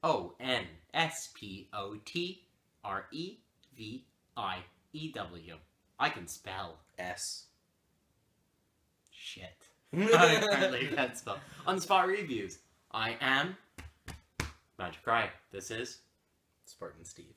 MagicReview. I can spell. S. Shit. I apparently can't spell. On the Spot Reviews, I am MagicRy. This is Spartan Steve.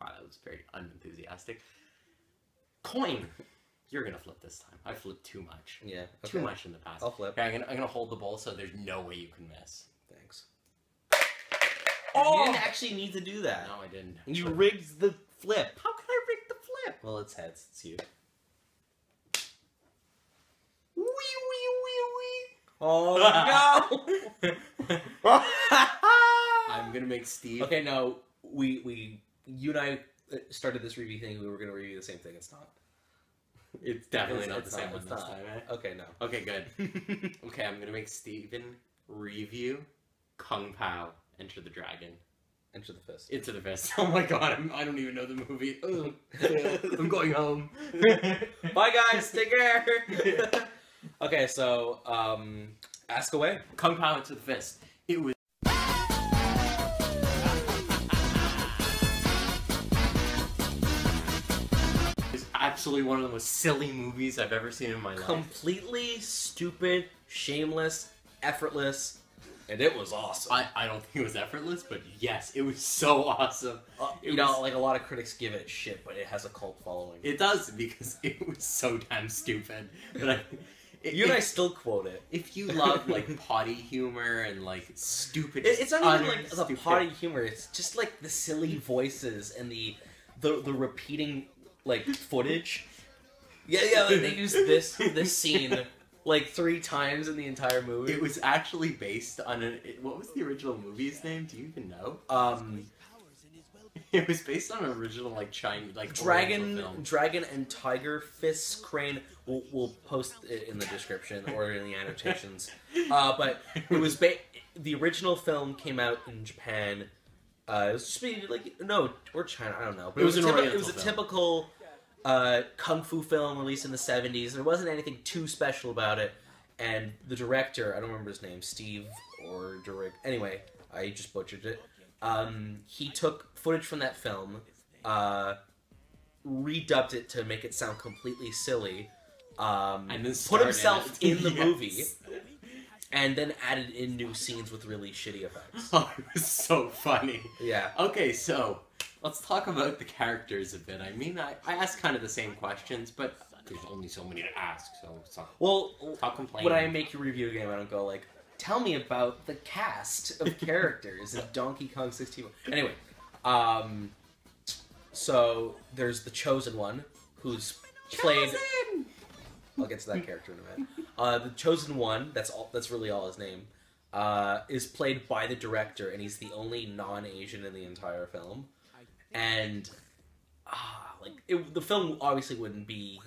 Wow, that was very unenthusiastic. Coin. You're gonna flip this time. I flipped too much. Yeah. Okay. Too much in the past. I'll flip. Okay, I'm gonna hold the bowl so there's no way you can miss. Thanks. Oh! You didn't actually need to do that. No, I didn't. You rigged the flip. How can I rig the flip? Well, it's heads. It's you. Wee wee wee wee. Oh no! I'm gonna make Steve. Okay, no, you and I started this review thing. We were gonna review the same thing. It's not. It's definitely not It's the same not, one it's this not. time, eh? Okay, no. Okay, good. Okay, I'm gonna make Steven review Kung Pao Enter the Dragon. Enter the Fist. Into the Fist. Oh my god, I don't even know the movie. I'm going home. Bye guys, take care. Okay, so ask away. Kung Pao Into the Fist. It was absolutely one of the most silly movies I've ever seen in my life. Completely stupid, shameless, effortless, and it was awesome. I don't think it was effortless, but yes, it was so awesome. Like a lot of critics give it shit, but it has a cult following. It does, because it was so damn stupid. But you and I still quote it. If you love like potty humor and like stupid, it's not even like the stupid potty humor. It's just like the silly voices and the repeating like footage. Yeah, like, they used this scene like 3 times in the entire movie. It was actually based on what was the original movie's name? Do you even know? It was based on an original like Chinese like Dragon and Tiger Fist Crane. We'll post it in the description or in the annotations. But it was the original film came out in Japan. It was just or China. I don't know. But it was a typical kung fu film released in the 70s. There wasn't anything too special about it. And the director, I don't remember his name, Steve or direct. Anyway, I just butchered it. He took footage from that film, redubbed it to make it sound completely silly, and then put himself in the movie, and then added in new scenes with really shitty effects. Oh, it was so funny. Yeah. Okay, so let's talk about the characters a bit. I mean, I asked kind of the same questions, but there's only so many to ask, so stop complaining. When I make your review game, I don't go like, tell me about the cast of characters in Donkey Kong 64. Anyway, so there's the Chosen One, who's played... I'll get to that character in a minute. The Chosen One, that's really all his name, is played by the director, and he's the only non-Asian in the entire film. And, the film obviously wouldn't be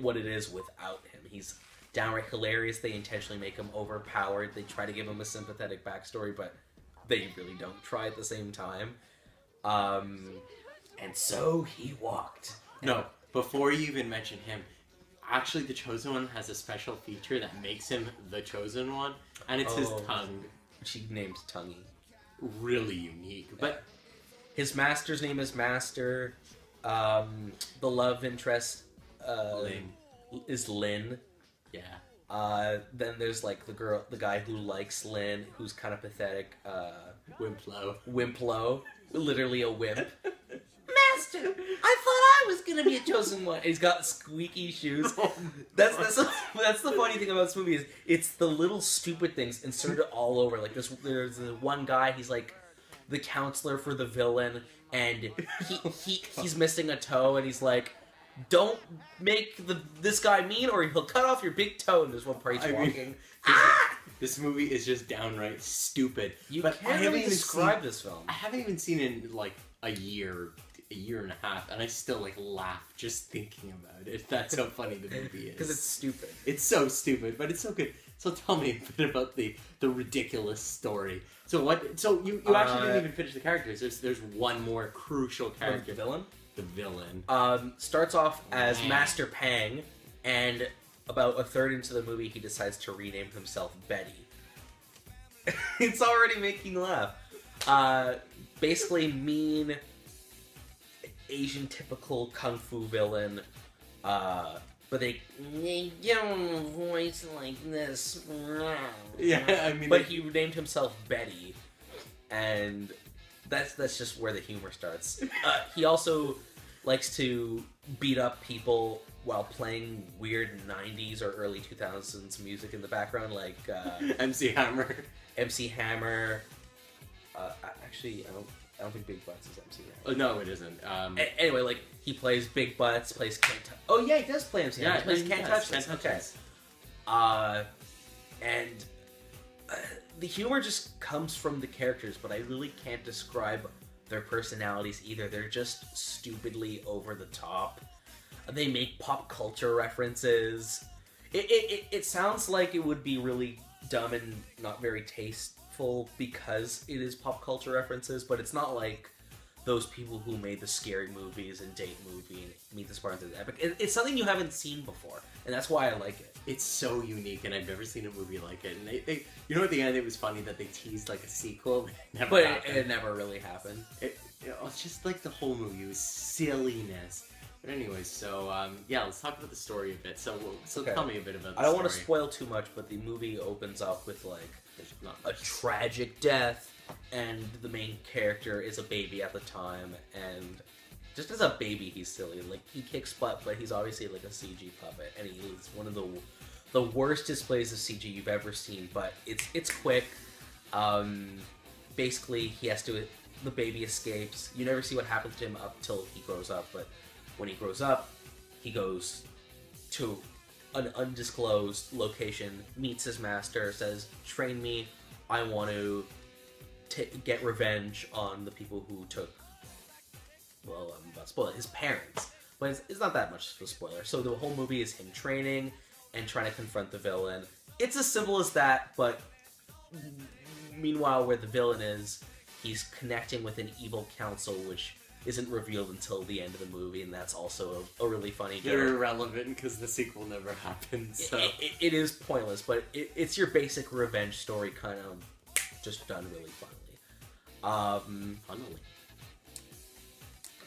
what it is without him. He's downright hilarious. They intentionally make him overpowered. They try to give him a sympathetic backstory, but they really don't try at the same time. And so he walked. No, before you even mention him, actually the Chosen One has a special feature that makes him the Chosen One, and it's his tongue. She named Tonguey. Really unique. But his master's name is Master. The love interest is Lynn. Yeah. Then there's like the guy who likes Lynn, who's kind of pathetic. Wimplo. Literally a wimp. Master, I thought I was gonna be a Chosen One. He's got squeaky shoes. That's the funny thing about this movie is it's the little stupid things inserted all over. Like there's the one guy, he's like the counselor for the villain, and he's missing a toe, and he's like, don't make this guy mean, or he'll cut off your big toe. And there's one part he's walking. This movie is just downright stupid. But can't really describe this film. I haven't even seen it in like a year and a half, and I still like laugh just thinking about it. That's how funny the movie is. Because it's stupid. It's so stupid, but it's so good. So tell me a bit about the ridiculous story. So what? So you actually didn't even finish the characters. There's one more crucial character. The villain. The villain. Starts off as Master Pang, and about a third into the movie, he decides to rename himself Betty. It's already making you laugh. Basically mean Asian typical kung fu villain. But they don't voice like this. Yeah, I mean, but he named himself Betty, and that's just where the humor starts. He also likes to beat up people while playing weird 90s or early 2000s music in the background, like MC Hammer. MC Hammer. Actually, I don't think Big Butts is MC Hammer. Oh, no, it isn't. Anyway, like, he plays Big Butts, plays Can't Touch. Oh, yeah, he does play MC Hammer. He plays Can't Touch This. Okay. And the humor just comes from the characters, but I really can't describe their personalities either. They're just stupidly over the top. They make pop culture references. It sounds like it would be really dumb and not very tasteful because it is pop culture references, but it's not like those people who made the Scary Movies and Date Movie and Meet the Spartans and Epic. It's something you haven't seen before, and that's why I like it. It's so unique, and I've never seen a movie like it. And they you know, at the end, it was funny that they teased like a sequel, but it never really happened. It's just like the whole movie was silliness. But anyways, so yeah, let's talk about the story a bit. So Okay. Tell me a bit about the I don't story. want to spoil too much, but the movie opens up with like There's not a tragic death, and the main character is a baby at the time, and just as a baby he's silly. Like, he kicks butt, but he's obviously like a CG puppet, and he is one of the worst displays of CG you've ever seen, but it's quick. Basically the baby escapes. You never see what happens to him up till he grows up, but when he grows up, he goes to an undisclosed location, meets his master, says, "Train me, I want to get revenge on the people who took," well, I'm about to spoil it, his parents. But it's not that much of a spoiler. So the whole movie is him training and trying to confront the villain. It's as simple as that, but meanwhile, where the villain is, he's connecting with an evil council, which isn't revealed until the end of the movie, and that's also a really funny joke. They're irrelevant because the sequel never happened. So it is pointless, but it's your basic revenge story, kind of just done really funnily. Funnily.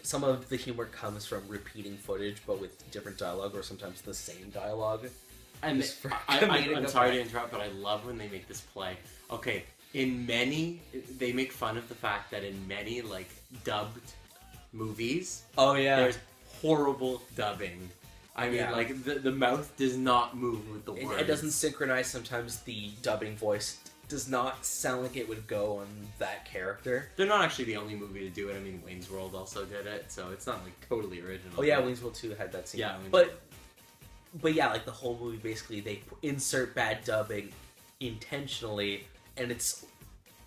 Some of the humor comes from repeating footage, but with different dialogue, or sometimes the same dialogue. And comedic I'm sorry to interrupt, but I love when they make this play. Okay, they make fun of the fact that in many, like, dubbed movies, Oh yeah, there's horrible dubbing. I mean, Yeah. like, the mouth does not move with the words. it doesn't synchronize. Sometimes the dubbing voice does not sound like it would go on that character. They're not actually the only movie to do it. I mean, Wayne's World also did it, so it's not, like, totally original. Oh yeah, Wayne's World 2 had that scene. Yeah, Wayne's But yeah, like the whole movie, basically they insert bad dubbing intentionally, and it's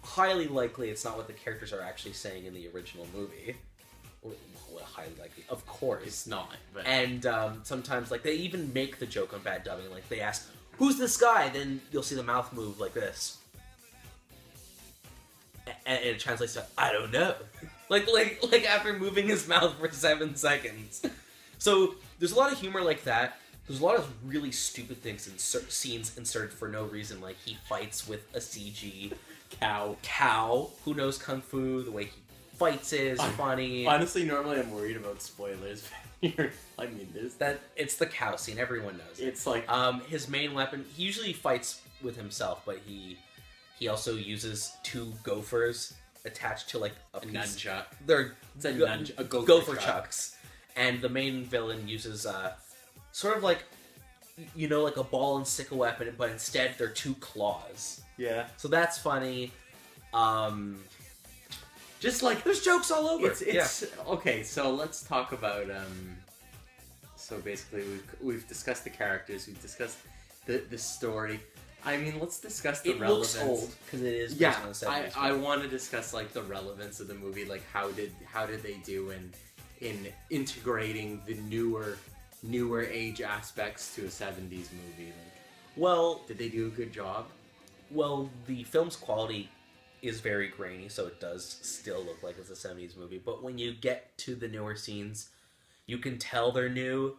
highly likely it's not what the characters are actually saying in the original movie. Well, highly likely, of course. It's not, but... And sometimes, like, they even make the joke on bad dubbing. Like, they ask, "Who's this guy?" Then you'll see the mouth move like this. And it translates to, "I don't know." like after moving his mouth for 7 seconds. So there's a lot of humor like that. There's a lot of really stupid things scenes inserted for no reason. Like, he fights with a CG cow who knows kung fu. The way he fights it is funny. Honestly, normally I'm worried about spoilers. I mean, It's the cow scene. Everyone knows it. it's like... His main weapon, he usually fights with himself, but he also uses 2 gophers attached to, like, a piece. nunchuck. They're A gopher chucks. And the main villain uses sort of like, like a ball and stick weapon, but instead they're 2 claws. Yeah. So that's funny. Just like... There's jokes all over. It's okay, so let's talk about... So basically, we've discussed the characters, we've discussed the story. I mean, let's discuss the relevance. It looks old, because it is Yeah, based on the 70s. I want to discuss, like, the relevance of the movie. Like, how did they do in integrating the newer age aspects to a 70s movie? Like, Well, did they do a good job? Well, the film's quality is very grainy, so it does still look like it's a 70s movie. But when you get to the newer scenes, you can tell they're new,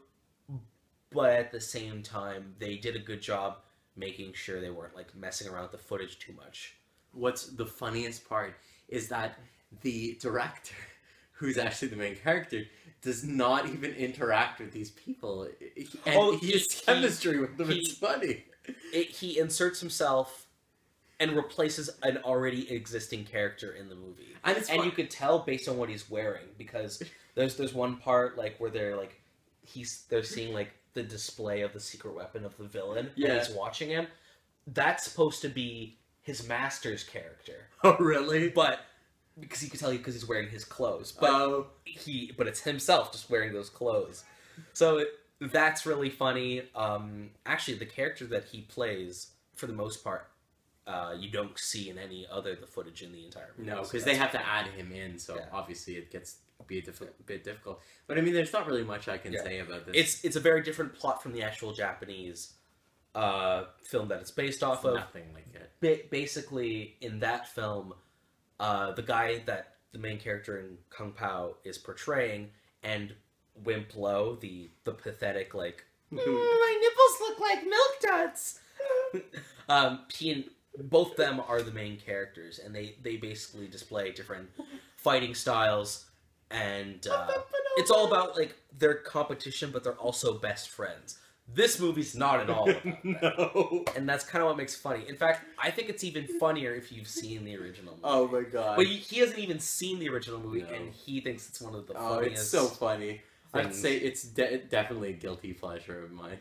but at the same time, they did a good job making sure they weren't, like, messing around with the footage too much. What's the funniest part is that the director, who's actually the main character, does not even interact with these people. He has chemistry with them. It's funny. He inserts himself and replaces an already existing character in the movie. And you could tell based on what he's wearing, because there's one part like where they're seeing like the display of the secret weapon of the villain, and he's watching him. That's supposed to be his master's character. Oh, really? But because you can tell because he's wearing his clothes, but it's himself just wearing those clothes. So that's really funny. Actually, the character that he plays, for the most part, you don't see in any other the footage in the entire movie. No, because they have to add him in, so obviously it gets a bit difficult. But I mean, there's not really much I can say about this. It's a very different plot from the actual Japanese film that it's based off of. Nothing like it. Basically, in that film, the guy that the main character in Kung Pao is portraying, and Wimp Lo, the pathetic, like, my nipples look like milk duds! He and both them are the main characters, and they basically display different fighting styles, and it's all about, like, their competition, but they're also best friends. This movie's not at all about that. No. And that's kind of what makes it funny. In fact, I think it's even funnier if you've seen the original movie. Oh my god. But he hasn't even seen the original movie, and he thinks it's one of the funniest. Oh, it's so funny. I'd say it's definitely a guilty pleasure of mine.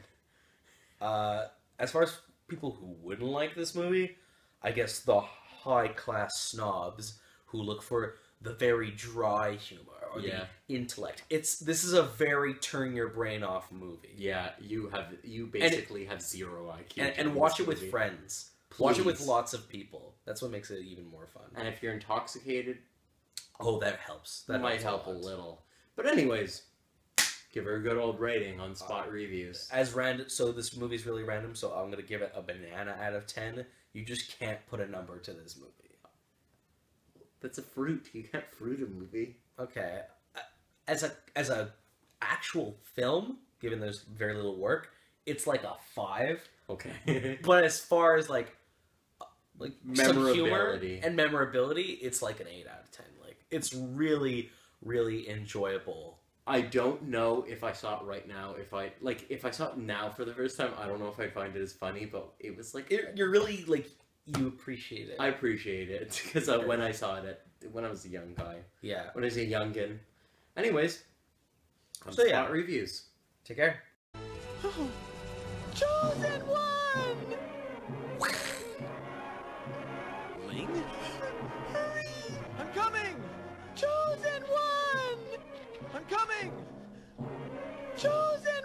As far as people who wouldn't like this movie, I guess the high-class snobs who look for the very dry humor or the intellect. This is a very turn your brain off movie. Yeah, you basically have zero IQ. And watch it with friends. Please. Watch it with lots of people. That's what makes it even more fun. And if you're intoxicated, that helps. That might help a little. But anyways, give her a good old rating on Spot Reviews. So this movie's really random, so I'm gonna give it a banana out of 10. You just can't put a number to this movie. That's a fruit. You can't fruit a movie. Okay. As a actual film, given there's very little work, it's like a 5. Okay. But as far as like some humor memorability and memorability, it's like an 8 out of 10. Like, it's really, really enjoyable. I don't know if I saw it right now. If I saw it now for the first time, I don't know if I'd find it as funny. But it was like you're really like. You appreciate it. I appreciate it because when I saw it when I was a young guy. Yeah. When I was a youngin. Anyways, Spot Reviews. Take care. Oh, chosen one! Ling? Hurry! I'm coming! Chosen one! I'm coming! Chosen